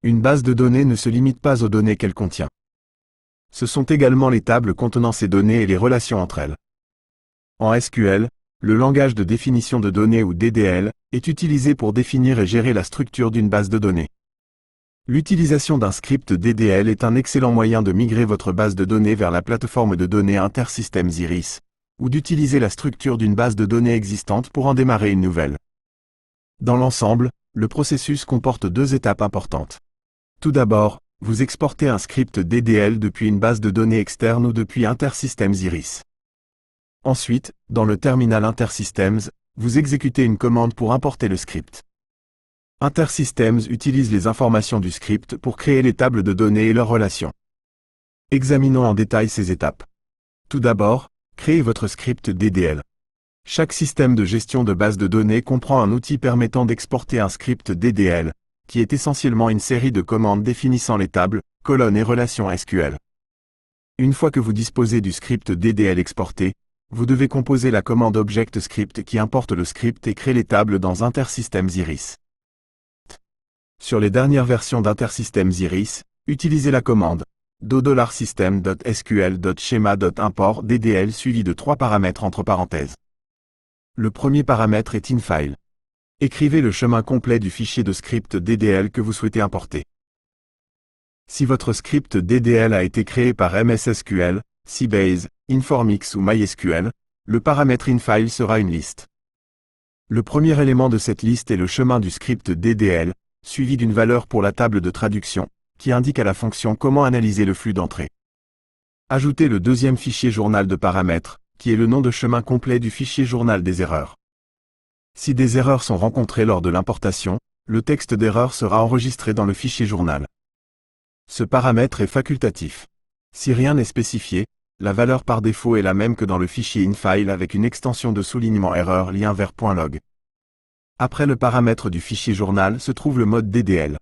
Une base de données ne se limite pas aux données qu'elle contient. Ce sont également les tables contenant ces données et les relations entre elles. En SQL, le langage de définition de données ou DDL est utilisé pour définir et gérer la structure d'une base de données. L'utilisation d'un script DDL est un excellent moyen de migrer votre base de données vers la plateforme de données InterSystems Iris, ou d'utiliser la structure d'une base de données existante pour en démarrer une nouvelle. Dans l'ensemble, le processus comporte deux étapes importantes. Tout d'abord, vous exportez un script DDL depuis une base de données externe ou depuis InterSystems Iris. Ensuite, dans le terminal InterSystems, vous exécutez une commande pour importer le script. InterSystems utilise les informations du script pour créer les tables de données et leurs relations. Examinons en détail ces étapes. Tout d'abord, créez votre script DDL. Chaque système de gestion de base de données comprend un outil permettant d'exporter un script DDL, qui est essentiellement une série de commandes définissant les tables, colonnes et relations SQL. Une fois que vous disposez du script DDL exporté, vous devez composer la commande Object Script qui importe le script et crée les tables dans InterSystems Iris. Sur les dernières versions d'InterSystems Iris, utilisez la commande $system.sql.schema.import DDL suivi de 3 paramètres entre parenthèses. Le premier paramètre est InFile. Écrivez le chemin complet du fichier de script DDL que vous souhaitez importer. Si votre script DDL a été créé par MS SQL, Sybase, Informix ou MySQL, le paramètre InFile sera une liste. Le premier élément de cette liste est le chemin du script DDL, suivi d'une valeur pour la table de traduction, qui indique à la fonction comment analyser le flux d'entrée. Ajoutez le deuxième fichier journal de paramètres, qui est le nom de chemin complet du fichier journal des erreurs. Si des erreurs sont rencontrées lors de l'importation, le texte d'erreur sera enregistré dans le fichier journal. Ce paramètre est facultatif. Si rien n'est spécifié, la valeur par défaut est la même que dans le fichier InFile avec une extension de soulignement erreur lien vers .log. Après le paramètre du fichier journal se trouve le mode DDL.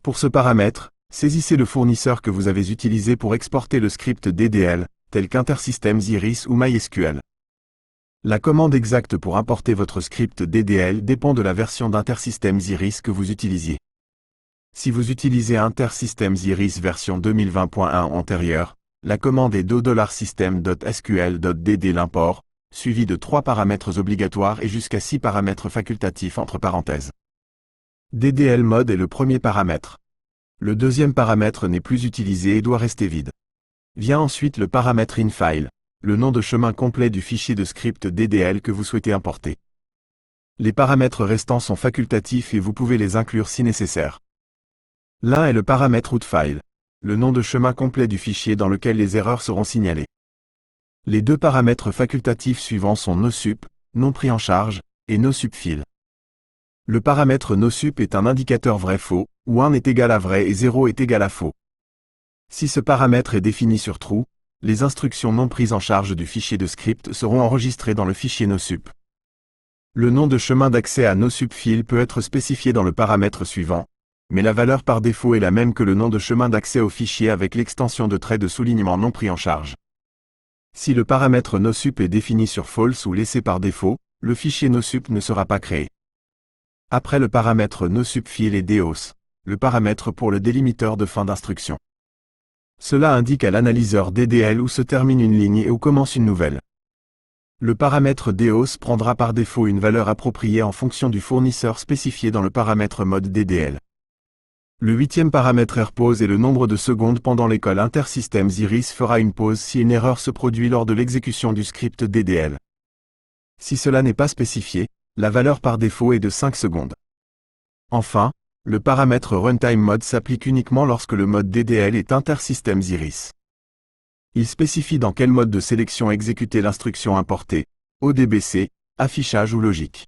Pour ce paramètre, saisissez le fournisseur que vous avez utilisé pour exporter le script DDL, tel qu'InterSystems Iris ou MySQL. La commande exacte pour importer votre script DDL dépend de la version d'InterSystems Iris que vous utilisiez. Si vous utilisez InterSystems Iris version 2020.1 antérieure, la commande est $system.sql.dd l'import, suivi de 3 paramètres obligatoires et jusqu'à 6 paramètres facultatifs entre parenthèses. DDL mode est le premier paramètre. Le deuxième paramètre n'est plus utilisé et doit rester vide. Vient ensuite le paramètre InFile, le nom de chemin complet du fichier de script DDL que vous souhaitez importer. Les paramètres restants sont facultatifs et vous pouvez les inclure si nécessaire. L'un est le paramètre rootFile, le nom de chemin complet du fichier dans lequel les erreurs seront signalées. Les deux paramètres facultatifs suivants sont nosup, non pris en charge, et nosupfile. Le paramètre nosup est un indicateur vrai-faux, où 1 est égal à vrai et 0 est égal à faux. Si ce paramètre est défini sur true, les instructions non prises en charge du fichier de script seront enregistrées dans le fichier nosup. Le nom de chemin d'accès à nosupfile peut être spécifié dans le paramètre suivant, mais la valeur par défaut est la même que le nom de chemin d'accès au fichier avec l'extension de trait de soulignement non pris en charge. Si le paramètre nosup est défini sur false ou laissé par défaut, le fichier nosup ne sera pas créé. Après le paramètre nosupfile est deos, le paramètre pour le délimiteur de fin d'instruction. Cela indique à l'analyseur DDL où se termine une ligne et où commence une nouvelle. Le paramètre deos prendra par défaut une valeur appropriée en fonction du fournisseur spécifié dans le paramètre mode DDL. Le 8e paramètre rpause est le nombre de secondes pendant lesquelles InterSystems Iris fera une pause si une erreur se produit lors de l'exécution du script DDL. Si cela n'est pas spécifié, la valeur par défaut est de 5 secondes. Enfin, le paramètre runtime mode s'applique uniquement lorsque le mode DDL est InterSystems Iris. Il spécifie dans quel mode de sélection exécuter l'instruction importée, ODBC, affichage ou logique.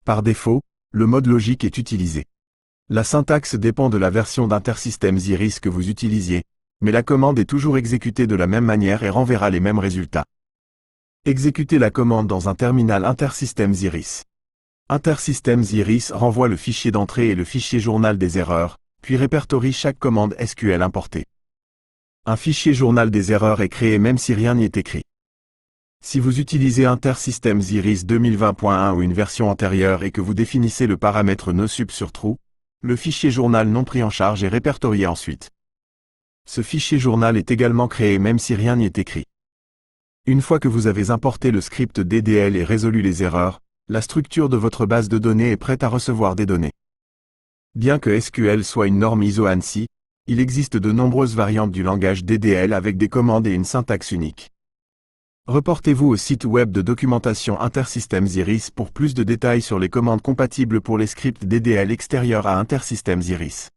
Par défaut, le mode logique est utilisé. La syntaxe dépend de la version d'InterSystems Iris que vous utilisiez, mais la commande est toujours exécutée de la même manière et renverra les mêmes résultats. Exécutez la commande dans un terminal InterSystems Iris. InterSystems Iris renvoie le fichier d'entrée et le fichier journal des erreurs, puis répertorie chaque commande SQL importée. Un fichier journal des erreurs est créé même si rien n'y est écrit. Si vous utilisez InterSystems Iris 2020.1 ou une version antérieure et que vous définissez le paramètre nosup sur true, Le fichier journal non pris en charge est répertorié ensuite. Ce fichier journal est également créé même si rien n'y est écrit. Une fois que vous avez importé le script DDL et résolu les erreurs, la structure de votre base de données est prête à recevoir des données. Bien que SQL soit une norme ISO ANSI, il existe de nombreuses variantes du langage DDL avec des commandes et une syntaxe unique. Reportez-vous au site web de documentation Intersystems Iris pour plus de détails sur les commandes compatibles pour les scripts DDL extérieurs à Intersystems Iris.